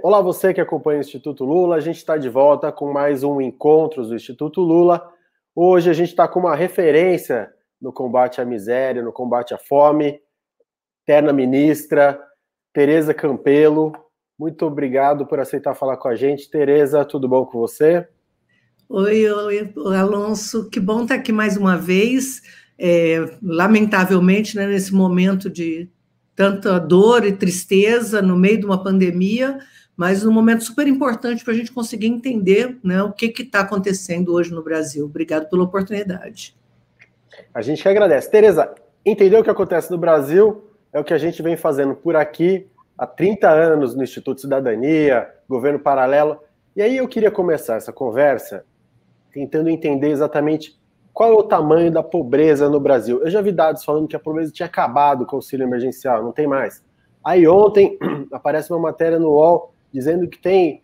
Olá, você que acompanha o Instituto Lula. A gente está de volta com mais um Encontros do Instituto Lula. Hoje a gente está com uma referência no combate à miséria, no combate à fome, eterna ministra, Tereza Campelo. Muito obrigado por aceitar falar com a gente. Tereza, tudo bom com você? Oi, Alonso, que bom estar aqui mais uma vez. Lamentavelmente, né, nesse momento de tanta dor e tristeza no meio de uma pandemia, mas um momento super importante para a gente conseguir entender, né, o que está acontecendo hoje no Brasil. Obrigado pela oportunidade. A gente que agradece. Tereza, entender o que acontece no Brasil é o que a gente vem fazendo por aqui há 30 anos no Instituto Cidadania, governo paralelo. E aí eu queria começar essa conversa tentando entender exatamente qual é o tamanho da pobreza no Brasil. Eu já vi dados falando que a pobreza tinha acabado com o auxílio emergencial, não tem mais. Aí ontem aparece uma matéria no UOL dizendo que tem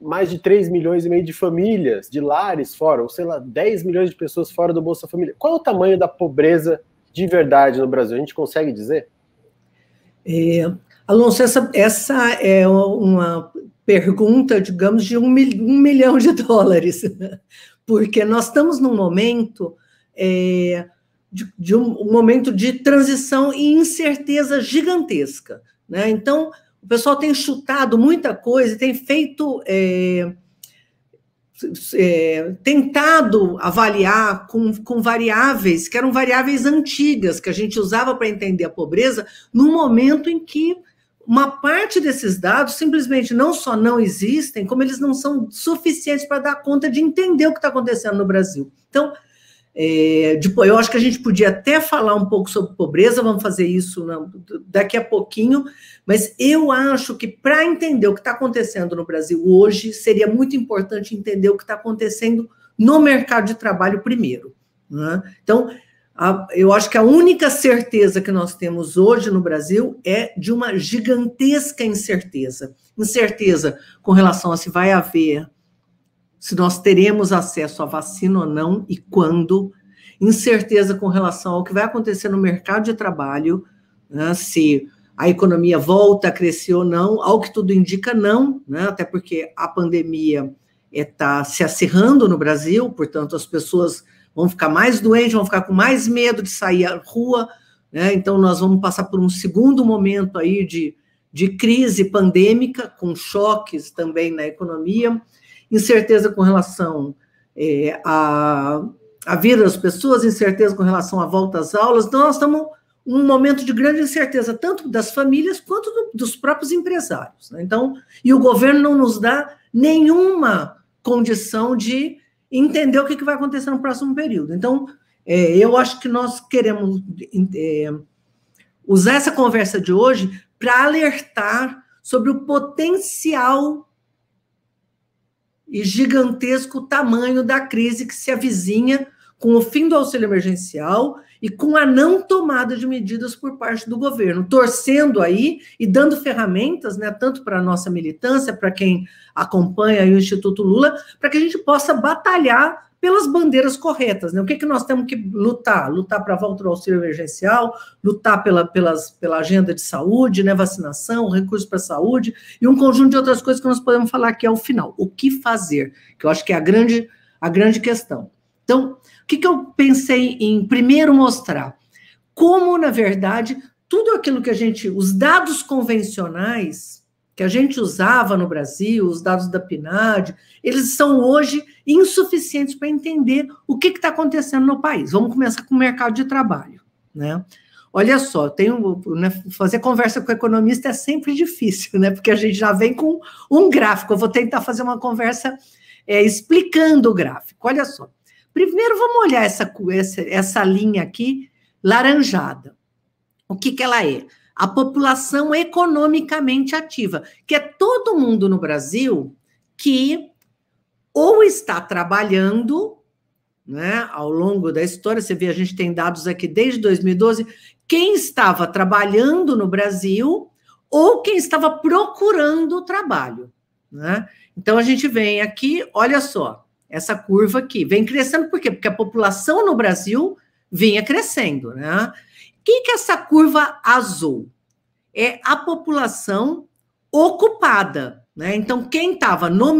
mais de 3 milhões e meio de famílias, de lares fora, ou sei lá, 10 milhões de pessoas fora do Bolsa Família. Qual é o tamanho da pobreza de verdade no Brasil? A gente consegue dizer? Alonso, essa é uma pergunta, digamos, de $1 milhão, porque nós estamos num momento de um momento de transição e incerteza gigantesca, né? Então, o pessoal tem chutado muita coisa, tem feito, tentado avaliar com variáveis que eram variáveis antigas, que a gente usava para entender a pobreza, no momento em que uma parte desses dados simplesmente não só não existem, como eles não são suficientes para dar conta de entender o que está acontecendo no Brasil. Então, eu acho que a gente podia até falar um pouco sobre pobreza, vamos fazer isso daqui a pouquinho, mas eu acho que para entender o que está acontecendo no Brasil hoje, seria muito importante entender o que está acontecendo no mercado de trabalho primeiro, né? Então, eu acho que a única certeza que nós temos hoje no Brasil é de uma gigantesca incerteza. Incerteza com relação a se nós teremos acesso à vacina ou não e quando. Incerteza com relação ao que vai acontecer no mercado de trabalho, né, se a economia volta a crescer ou não, ao que tudo indica não, né, até porque a pandemia está se acirrando no Brasil, portanto as pessoas vão ficar mais doentes, vão ficar com mais medo de sair à rua, né? Então nós vamos passar por um segundo momento aí de crise pandêmica, com choques também na economia, incerteza com relação à vida das pessoas, incerteza com relação à volta às aulas. Então nós estamos num momento de grande incerteza, tanto das famílias quanto dos próprios empresários, né? Então, e o governo não nos dá nenhuma condição de entender o que vai acontecer no próximo período. Então, eu acho que nós queremos usar essa conversa de hoje para alertar sobre o potencial e gigantesco tamanho da crise que se avizinha com o fim do auxílio emergencial e com a não tomada de medidas por parte do governo, torcendo aí e dando ferramentas, né, tanto para a nossa militância, para quem acompanha aí o Instituto Lula, para que a gente possa batalhar pelas bandeiras corretas, né? O que nós temos que lutar? Lutar para a volta do auxílio emergencial, lutar pela agenda de saúde, né, vacinação, recursos para a saúde, e um conjunto de outras coisas que nós podemos falar aqui ao final. O que fazer? Que eu acho que é a grande questão. Então, o que eu pensei em primeiro mostrar? Como, na verdade, tudo aquilo que os dados convencionais que a gente usava no Brasil, os dados da PNAD, eles são hoje insuficientes para entender o que está acontecendo no país. Vamos começar com o mercado de trabalho, né? Olha só, fazer conversa com o economista é sempre difícil, né? Porque a gente já vem com um gráfico. Eu vou tentar fazer uma conversa explicando o gráfico. Olha só. Primeiro, vamos olhar essa linha aqui, laranjada. O que ela é? A população economicamente ativa, que é todo mundo no Brasil que ou está trabalhando, né, ao longo da história, você vê, a gente tem dados aqui desde 2012, quem estava trabalhando no Brasil ou quem estava procurando trabalho, né? Então, a gente vem aqui, olha só, essa curva aqui, vem crescendo, por quê? Porque a população no Brasil vinha crescendo, né? O que é essa curva azul? É a população ocupada. né? Então, quem estava no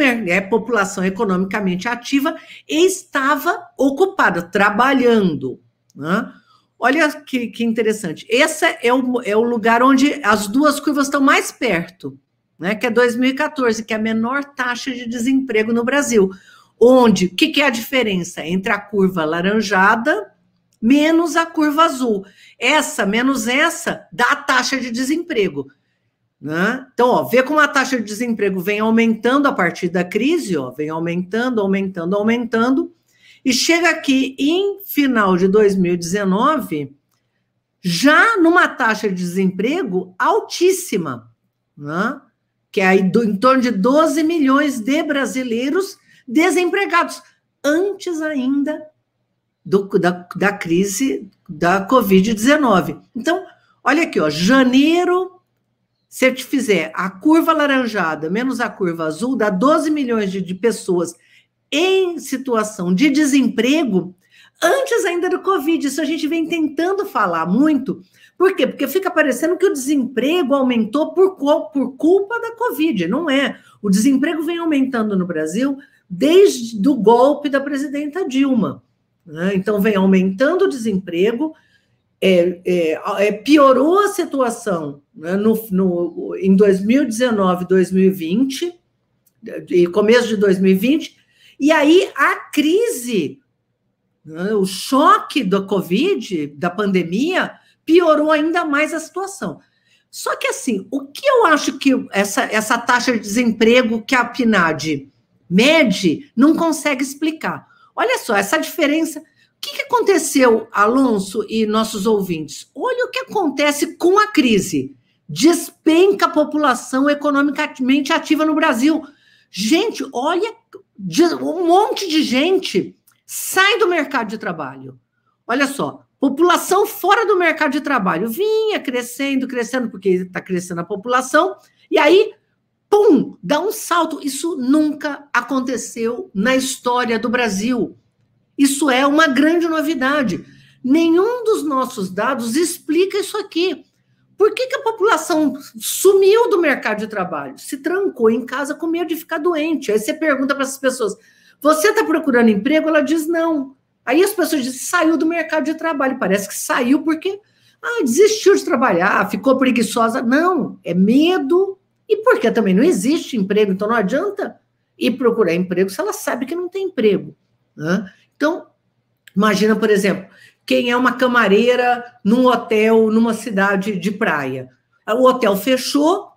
população economicamente ativa estava ocupada, trabalhando, né? Olha que interessante. Esse é o lugar onde as duas curvas estão mais perto, né? Que é 2014, que é a menor taxa de desemprego no Brasil. Onde, o que é a diferença entre a curva laranjada menos a curva azul? Essa menos essa dá a taxa de desemprego, né? Então, ó, vê como a taxa de desemprego vem aumentando a partir da crise, ó, vem aumentando, e chega aqui em final de 2019, já numa taxa de desemprego altíssima, né? Que é aí em torno de 12 milhões de brasileiros desempregados, antes ainda da crise da Covid-19. Então, olha aqui, ó, janeiro, se eu te fizer a curva laranjada menos a curva azul, dá 12 milhões de pessoas em situação de desemprego, antes ainda do Covid. Isso a gente vem tentando falar muito. Por quê? Porque fica parecendo que o desemprego aumentou por culpa da Covid. Não é. O desemprego vem aumentando no Brasil desde o golpe da presidenta Dilma, né? Então, vem aumentando o desemprego, piorou a situação, né, em 2019, 2020, e começo de 2020, e aí a crise, né, o choque da Covid, da pandemia, piorou ainda mais a situação. Só que, assim, o que eu acho que essa taxa de desemprego que a PNAD mede não consegue explicar. Olha só, essa diferença. O que aconteceu, Alonso e nossos ouvintes? Olha o que acontece com a crise. Despenca a população economicamente ativa no Brasil. Gente, olha, um monte de gente sai do mercado de trabalho. Olha só, população fora do mercado de trabalho vinha crescendo, porque está crescendo a população, e aí, pum, dá um salto. Isso nunca aconteceu na história do Brasil. Isso é uma grande novidade. Nenhum dos nossos dados explica isso aqui. Por que a população sumiu do mercado de trabalho? Se trancou em casa com medo de ficar doente. Aí você pergunta para essas pessoas, você está procurando emprego? Ela diz não. Aí as pessoas dizem, saiu do mercado de trabalho. Parece que saiu porque desistiu de trabalhar, ficou preguiçosa. Não, é medo. E porque também não existe emprego, então não adianta ir procurar emprego se ela sabe que não tem emprego, né? Então, imagina, por exemplo, quem é uma camareira num hotel, numa cidade de praia. O hotel fechou,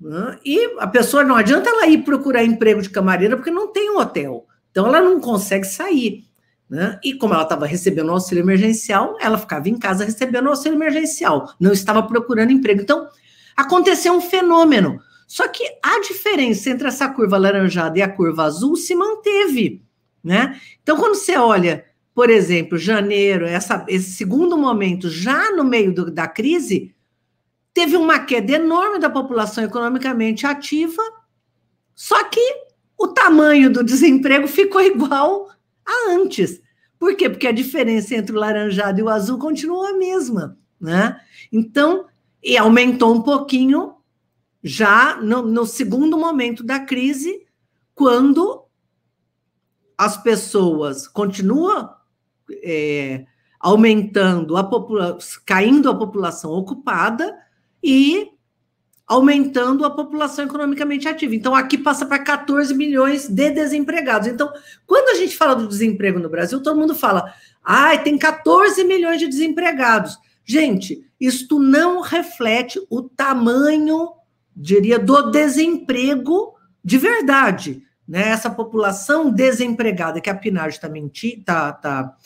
né, e a pessoa, não adianta ela ir procurar emprego de camareira porque não tem um hotel. Então, ela não consegue sair, né? E como ela estava recebendo o auxílio emergencial, ela ficava em casa recebendo o auxílio emergencial, não estava procurando emprego. Então, aconteceu um fenômeno. Só que a diferença entre essa curva laranjada e a curva azul se manteve, né? Então, quando você olha, por exemplo, janeiro, esse segundo momento, já no meio da crise, teve uma queda enorme da população economicamente ativa, só que o tamanho do desemprego ficou igual a antes. Por quê? Porque a diferença entre o laranjado e o azul continuou a mesma, né? Então, e aumentou um pouquinho já no segundo momento da crise, quando as pessoas continuam aumentando, caindo a população ocupada e aumentando a população economicamente ativa. Então, aqui passa para 14 milhões de desempregados. Então, quando a gente fala do desemprego no Brasil, todo mundo fala, tem 14 milhões de desempregados. Gente, isto não reflete o tamanho, diria, do desemprego de verdade, né? Essa população desempregada que a PNAD está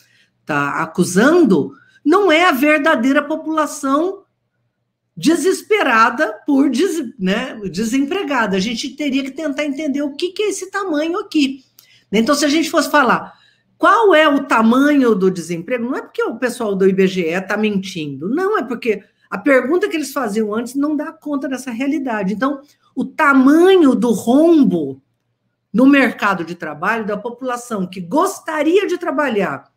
acusando não é a verdadeira população desesperada por desempregada. A gente teria que tentar entender o que é esse tamanho aqui. Então, se a gente fosse falar qual é o tamanho do desemprego, não é porque o pessoal do IBGE está mentindo, não, é porque a pergunta que eles faziam antes não dá conta dessa realidade. Então, o tamanho do rombo no mercado de trabalho da população que gostaria de trabalhar,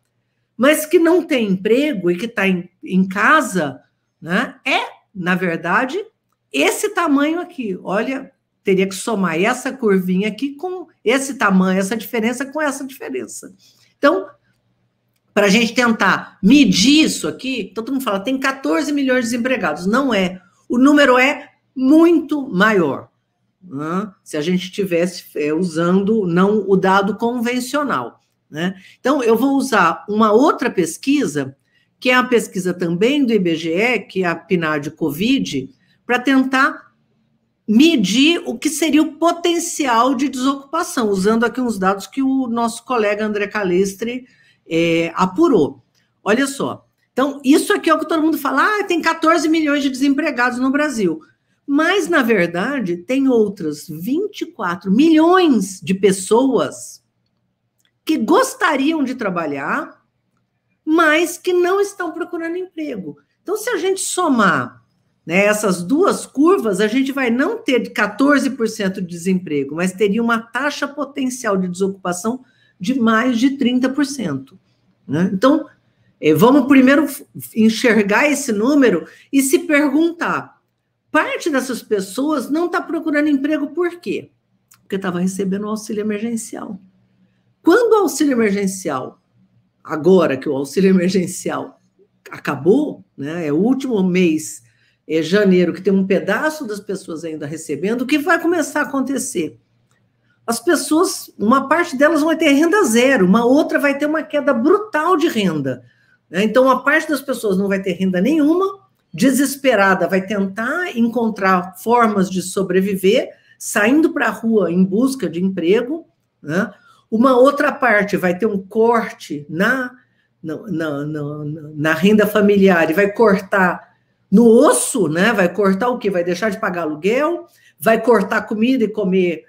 mas que não tem emprego e que está em casa, né, na verdade, esse tamanho aqui. Olha teria que somar essa curvinha aqui com esse tamanho, essa diferença com essa diferença. Então, para a gente tentar medir isso aqui, todo mundo fala, tem 14 milhões de desempregados. Não é. O número é muito maior, né? Se a gente estivesse usando não o dado convencional, né? Então, eu vou usar uma outra pesquisa, que é a pesquisa também do IBGE, que é a PNAD Covid, para tentar medir o que seria o potencial de desocupação, usando aqui uns dados que o nosso colega André Calestre apurou. Olha só. Então, isso aqui é o que todo mundo fala, tem 14 milhões de desempregados no Brasil. Mas, na verdade, tem outras 24 milhões de pessoas que gostariam de trabalhar, mas que não estão procurando emprego. Então, se a gente somar, né, essas duas curvas, a gente vai não ter 14% de desemprego, mas teria uma taxa potencial de desocupação de mais de 30%. Né? Então, vamos primeiro enxergar esse número e se perguntar, parte dessas pessoas não está procurando emprego por quê? Porque estava recebendo o auxílio emergencial. Quando o auxílio emergencial, agora que o auxílio emergencial acabou, né, é o último mês, janeiro, que tem um pedaço das pessoas ainda recebendo, o que vai começar a acontecer? As pessoas, uma parte delas vai ter renda zero, uma outra vai ter uma queda brutal de renda. Né? Então, uma parte das pessoas não vai ter renda nenhuma, desesperada, vai tentar encontrar formas de sobreviver, saindo para a rua em busca de emprego. Né? Uma outra parte vai ter um corte na renda familiar e vai cortar no osso, né? Vai cortar o quê? Vai deixar de pagar aluguel, vai cortar comida e comer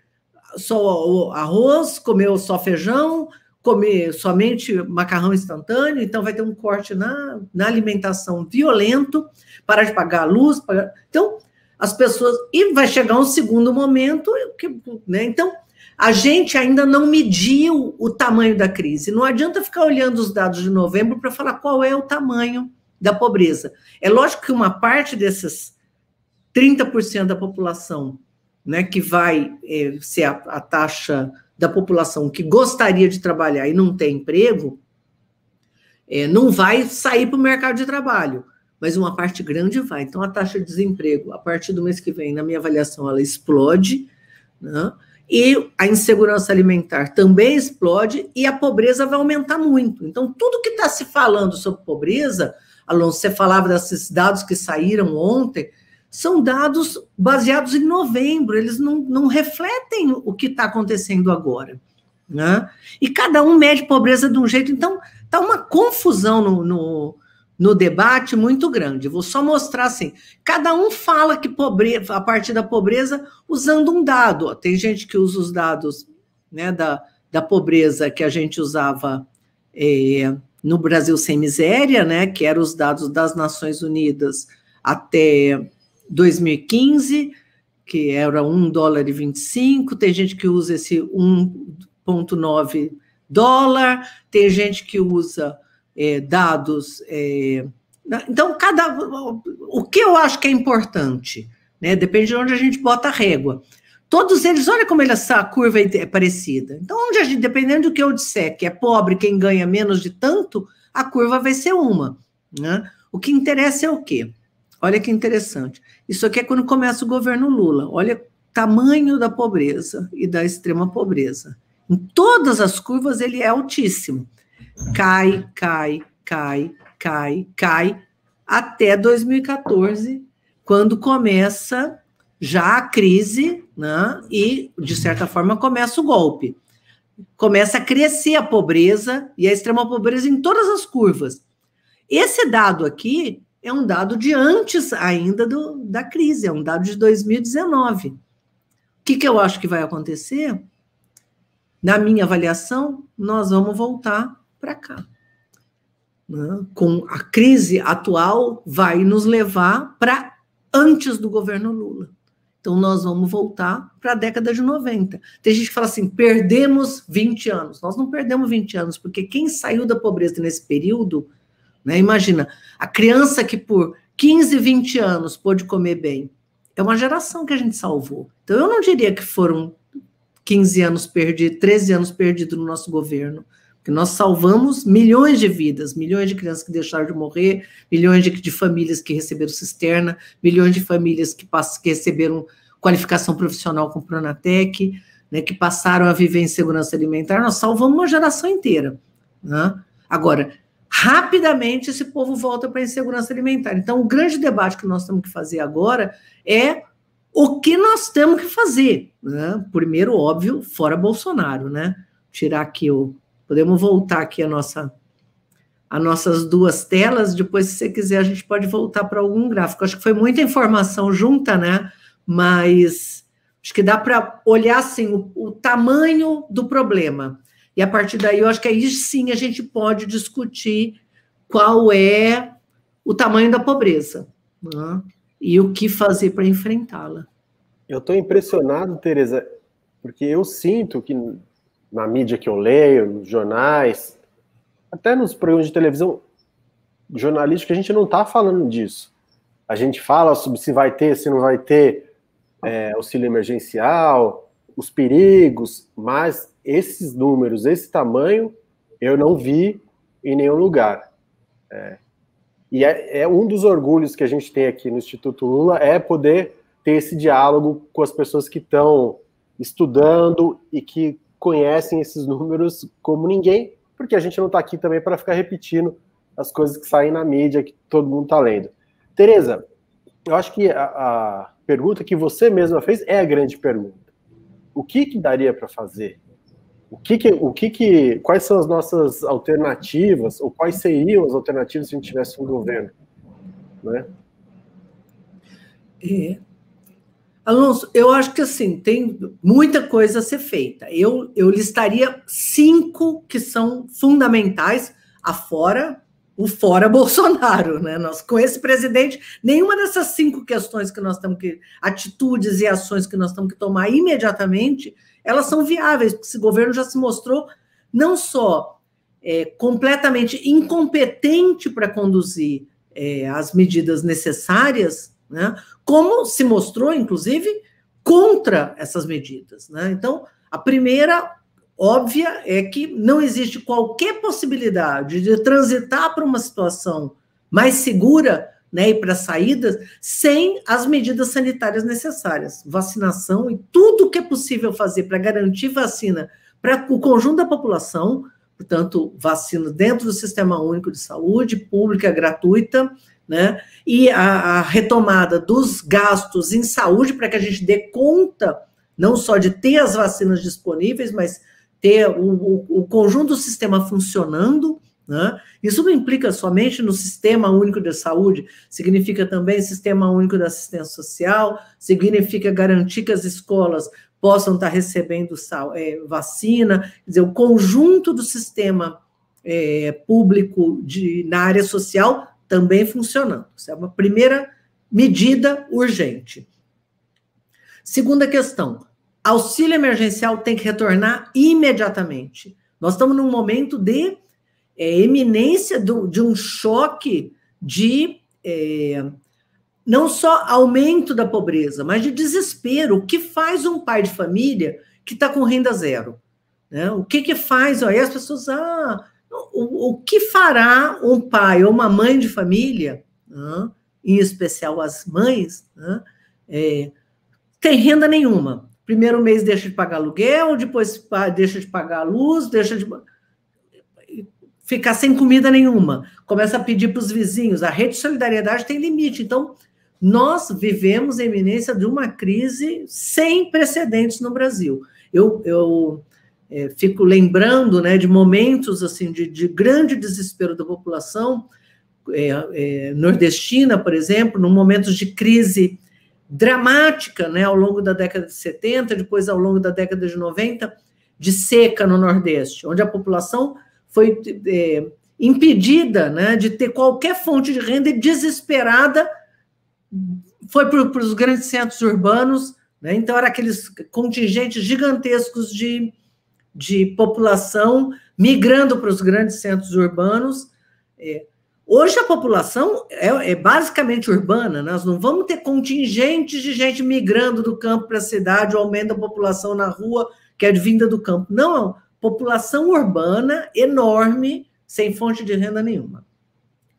só arroz, comer só feijão, comer somente macarrão instantâneo, então vai ter um corte na alimentação violento, parar de pagar a luz, então as pessoas, e vai chegar um segundo momento, né? Então a gente ainda não mediu o tamanho da crise, não adianta ficar olhando os dados de novembro para falar qual é o tamanho da pobreza. É lógico que uma parte desses 30% da população, né, que vai ser a taxa da população que gostaria de trabalhar e não tem emprego, não vai sair para o mercado de trabalho, mas uma parte grande vai. Então, a taxa de desemprego, a partir do mês que vem, na minha avaliação, ela explode, né? E a insegurança alimentar também explode e a pobreza vai aumentar muito. Então, tudo que está se falando sobre pobreza, Alonso, você falava desses dados que saíram ontem, são dados baseados em novembro, eles não refletem o que está acontecendo agora. Né? E cada um mede pobreza de um jeito, então está uma confusão no debate muito grande. Vou só mostrar assim, cada um fala que pobreza, a partir da pobreza usando um dado. Ó, tem gente que usa os dados, né, da pobreza que a gente usava no Brasil Sem Miséria, né, que eram os dados das Nações Unidas até 2015, que era $1,25, tem gente que usa esse 1,9 dólar, tem gente que usa dados... então, o que eu acho que é importante, né, depende de onde a gente bota a régua. Todos eles, olha como essa curva é parecida. Então, dependendo do que eu disser, que é pobre quem ganha menos de tanto, a curva vai ser uma. Né? O que interessa é o quê? Olha que interessante. Isso aqui é quando começa o governo Lula. Olha o tamanho da pobreza e da extrema pobreza. Em todas as curvas ele é altíssimo. Cai, cai, cai, cai, cai, até 2014, quando começa já a crise, né? E, de certa forma, começa o golpe. Começa a crescer a pobreza e a extrema pobreza em todas as curvas. Esse dado aqui é um dado de antes ainda da crise, é um dado de 2019. O que eu acho que vai acontecer? Na minha avaliação, nós vamos voltar para cá. Né? Com a crise atual, vai nos levar para antes do governo Lula. Então, nós vamos voltar para a década de 90. Tem gente que fala assim, perdemos 20 anos. Nós não perdemos 20 anos, porque quem saiu da pobreza nesse período, né, imagina, a criança que por 15, 20 anos pôde comer bem, é uma geração que a gente salvou. Então, eu não diria que foram 15 anos perdidos, 13 anos perdidos no nosso governo, porque nós salvamos milhões de vidas, milhões de crianças que deixaram de morrer, milhões de famílias que receberam cisterna, milhões de famílias que receberam qualificação profissional com o Pronatec, né, que passaram a viver em segurança alimentar. Nós salvamos uma geração inteira, né? Agora, rapidamente esse povo volta para a insegurança alimentar. Então, o grande debate que nós temos que fazer agora é o que nós temos que fazer, né? Primeiro, óbvio, fora Bolsonaro, né? Tirar aqui podemos voltar aqui as nossas duas telas, depois, se você quiser, a gente pode voltar para algum gráfico. Acho que foi muita informação junta, né? Mas acho que dá para olhar, assim, o tamanho do problema. E, a partir daí, eu acho que aí, sim, a gente pode discutir qual é o tamanho da pobreza, né? E o que fazer para enfrentá-la. Eu estou impressionado, Tereza, porque eu sinto que na mídia que eu leio, nos jornais, até nos programas de televisão jornalística, a gente não está falando disso. A gente fala sobre se vai ter, se não vai ter auxílio emergencial, os perigos, mas esses números, esse tamanho, eu não vi em nenhum lugar. E é um dos orgulhos que a gente tem aqui no Instituto Lula, é poder ter esse diálogo com as pessoas que estão estudando e que conhecem esses números como ninguém, porque a gente não está aqui também para ficar repetindo as coisas que saem na mídia, que todo mundo está lendo. Tereza, eu acho que a pergunta que você mesma fez é a grande pergunta. O que daria para fazer? Quais são as nossas alternativas, ou quais seriam as alternativas se a gente tivesse um governo? Né? Alonso, eu acho que assim, tem muita coisa a ser feita. Eu listaria 5 que são fundamentais, o fora Bolsonaro, né? Nós, com esse presidente, nenhuma dessas 5 questões que nós temos atitudes e ações que nós temos que tomar imediatamente, elas são viáveis, porque esse governo já se mostrou não só completamente incompetente para conduzir as medidas necessárias, né, como se mostrou, inclusive, contra essas medidas, né? Então, a primeira, óbvia, é que não existe qualquer possibilidade de transitar para uma situação mais segura, né, e para saídas, sem as medidas sanitárias necessárias, vacinação e tudo o que é possível fazer para garantir vacina para o conjunto da população, portanto, vacina dentro do Sistema Único de Saúde, pública, gratuita, né, e a retomada dos gastos em saúde para que a gente dê conta, não só de ter as vacinas disponíveis, mas ter o conjunto do sistema funcionando, né? Isso não implica somente no Sistema Único de Saúde, significa também Sistema Único de Assistência Social, significa garantir que as escolas possam estar recebendo vacina, quer dizer, o conjunto do sistema público na área social também funcionando. Isso é uma primeira medida urgente. Segunda questão, auxílio emergencial tem que retornar imediatamente. Nós estamos num momento de eminência de um choque de não só aumento da pobreza, mas de desespero. O que faz um pai de família que está com renda zero? Né? O que faz? Aí as pessoas, o que fará um pai ou uma mãe de família, em especial as mães, tem renda nenhuma? Primeiro mês deixa de pagar aluguel, depois deixa de pagar a luz, deixa de ficar sem comida nenhuma, começa a pedir para os vizinhos. A rede de solidariedade tem limite. Então, nós vivemos a iminência de uma crise sem precedentes no Brasil. Eu fico lembrando, né, de momentos assim, de grande desespero da população nordestina, por exemplo, num momentos de crise dramática, né, ao longo da década de 70, depois ao longo da década de 90, de seca no Nordeste, onde a população foi impedida, né, de ter qualquer fonte de renda e desesperada foi para os grandes centros urbanos, né, então eram aqueles contingentes gigantescos de população migrando para os grandes centros urbanos. Hoje a população é basicamente urbana, nós não vamos ter contingentes de gente migrando do campo para a cidade, ou aumento da população na rua, que é vinda do campo. Não, população urbana enorme, sem fonte de renda nenhuma.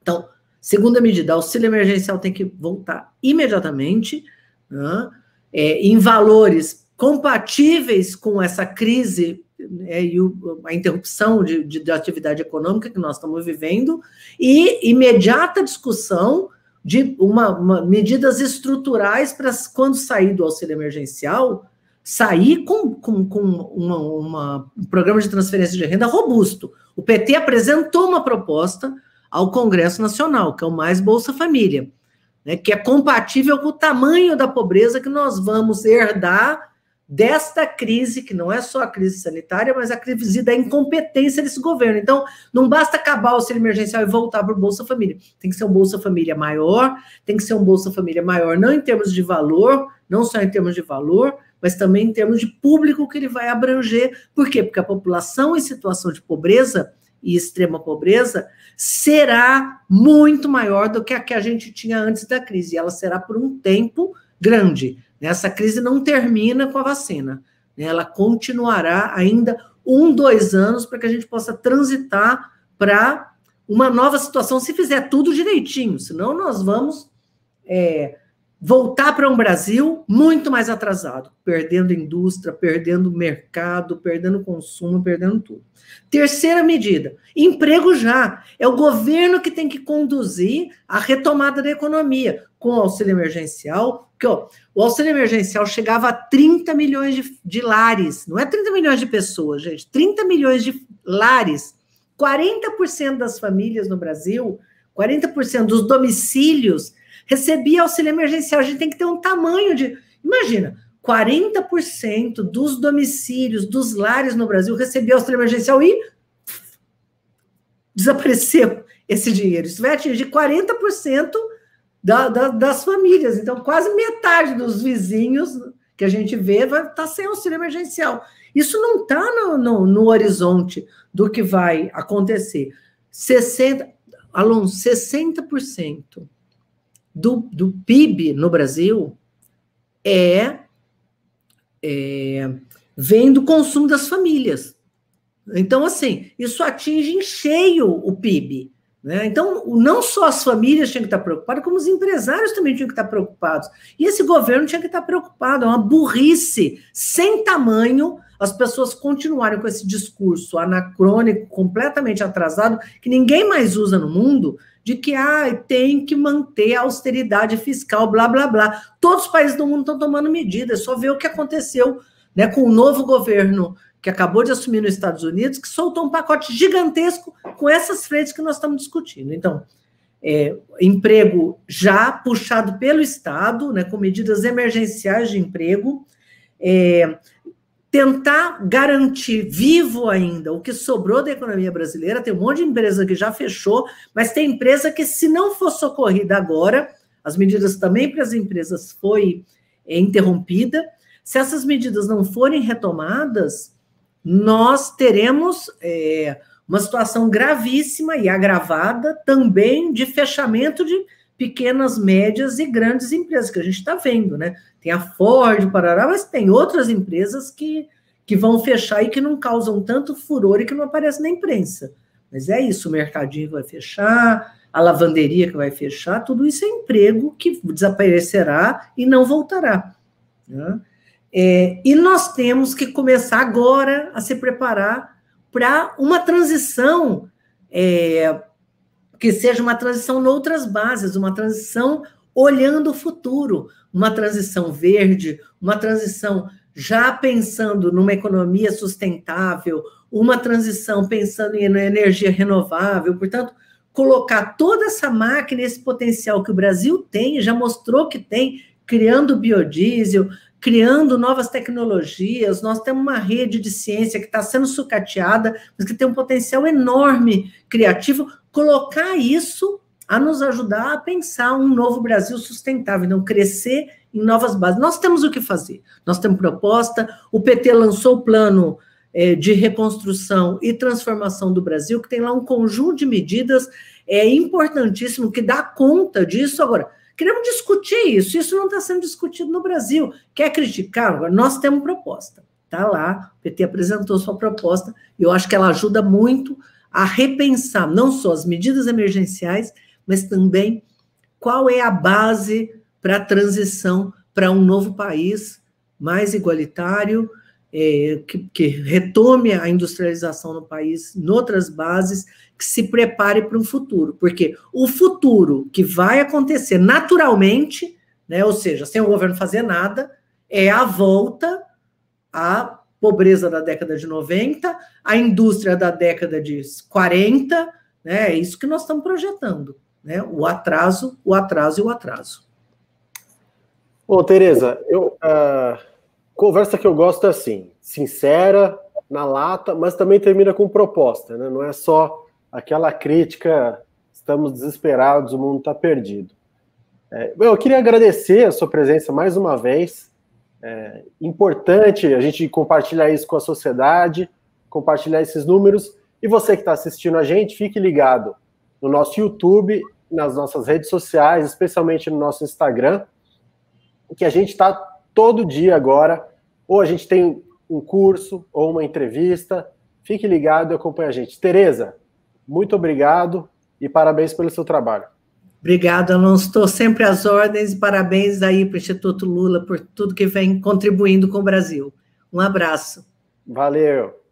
Então, segunda medida, auxílio emergencial tem que voltar imediatamente, né, em valores compatíveis com essa crise e a interrupção de atividade econômica que nós estamos vivendo, e imediata discussão de medidas estruturais para, quando sair do auxílio emergencial, sair com um programa de transferência de renda robusto. O PT apresentou uma proposta ao Congresso Nacional, que é o Mais Bolsa Família, né, que é compatível com o tamanho da pobreza que nós vamos herdar desta crise, que não é só a crise sanitária, mas a crise da incompetência desse governo. Então, não basta acabar o auxílio emergencial e voltar para o Bolsa Família. Tem que ser um Bolsa Família maior, tem que ser um Bolsa Família maior não em termos de valor, não só em termos de valor, mas também em termos de público que ele vai abranger. Por quê? Porque a população em situação de pobreza e extrema pobreza será muito maior do que a que a gente tinha antes da crise. E ela será por um tempo grande. Essa crise não termina com a vacina. Ela continuará ainda 1-2 anos para que a gente possa transitar para uma nova situação, se fizer tudo direitinho. Senão nós vamos voltar para um Brasil muito mais atrasado, perdendo indústria, perdendo mercado, perdendo consumo, perdendo tudo. Terceira medida, emprego já. É o governo que tem que conduzir a retomada da economia com o auxílio emergencial, porque o auxílio emergencial chegava a 30 milhões de lares, não é 30 milhões de pessoas, gente, 30 milhões de lares. 40% das famílias no Brasil, 40% dos domicílios recebia auxílio emergencial. A gente tem que ter um tamanho de... Imagina, 40% dos domicílios, dos lares no Brasil recebia auxílio emergencial e desapareceu esse dinheiro. Isso vai atingir 40% das famílias. Então, quase metade dos vizinhos que a gente vê vai estar sem auxílio emergencial. Isso não está no horizonte do que vai acontecer. 60% do PIB no Brasil vem do consumo das famílias. Então, assim, isso atinge em cheio o PIB. Né? Então, não só as famílias tinham que estar preocupadas, como os empresários também tinham que estar preocupados. E esse governo tinha que estar preocupado. É uma burrice sem tamanho as pessoas continuarem com esse discurso anacrônico, completamente atrasado, que ninguém mais usa no mundo, de que tem que manter a austeridade fiscal, blá, blá, blá. Todos os países do mundo estão tomando medidas, é só ver o que aconteceu, né, com o novo governo que acabou de assumir nos Estados Unidos, que soltou um pacote gigantesco com essas frentes que nós estamos discutindo. Então, emprego já puxado pelo Estado, né, com medidas emergenciais de emprego, tentar garantir vivo ainda o que sobrou da economia brasileira. Tem um monte de empresa que já fechou, mas tem empresa que, se não for socorrida agora, as medidas também para as empresas foi interrompida. Se essas medidas não forem retomadas, nós teremos uma situação gravíssima e agravada também de fechamento de pequenas, médias e grandes empresas, que a gente está vendo, né? Tem a Ford, Parará, mas tem outras empresas que vão fechar e que não causam tanto furor e que não aparecem na imprensa. Mas é isso, o mercadinho vai fechar, a lavanderia que vai fechar, tudo isso é emprego que desaparecerá e não voltará, né? E nós temos que começar agora a se preparar para uma transição que seja uma transição noutras bases, uma transição olhando o futuro, uma transição verde, uma transição já pensando numa economia sustentável, uma transição pensando em energia renovável. Portanto, colocar toda essa máquina, esse potencial que o Brasil tem, já mostrou que tem, criando biodiesel, criando novas tecnologias. Nós temos uma rede de ciência que está sendo sucateada, mas que tem um potencial enorme, criativo. Colocar isso a nos ajudar a pensar um novo Brasil sustentável, não crescer em novas bases. Nós temos o que fazer, nós temos proposta, o PT lançou o plano de reconstrução e transformação do Brasil, que tem lá um conjunto de medidas importantíssimo que dá conta disso. Agora, queremos discutir isso não está sendo discutido no Brasil. Quer criticar? Agora, nós temos proposta. Está lá, o PT apresentou sua proposta, e eu acho que ela ajuda muito a repensar não só as medidas emergenciais, mas também qual é a base para a transição para um novo país mais igualitário, que retome a industrialização no país, noutras bases, que se prepare para um futuro, porque o futuro que vai acontecer naturalmente, né, ou seja, sem o governo fazer nada, é a volta à pobreza da década de 90, à indústria da década de 40, né, é isso que nós estamos projetando, né, o atraso e o atraso. Bom, Tereza, conversa que eu gosto é assim, sincera, na lata, mas também termina com proposta, né? Não é só aquela crítica, estamos desesperados, o mundo está perdido. Eu queria agradecer a sua presença mais uma vez. É importante a gente compartilhar isso com a sociedade, compartilhar esses números. E você que está assistindo a gente, fique ligado no nosso YouTube, nas nossas redes sociais, especialmente no nosso Instagram, que a gente está todo dia agora, ou a gente tem um curso, ou uma entrevista. Fique ligado e acompanhe a gente. Tereza, muito obrigado e parabéns pelo seu trabalho. Obrigada, Alonso. Estou sempre às ordens e parabéns aí para o Instituto Lula por tudo que vem contribuindo com o Brasil. Um abraço. Valeu.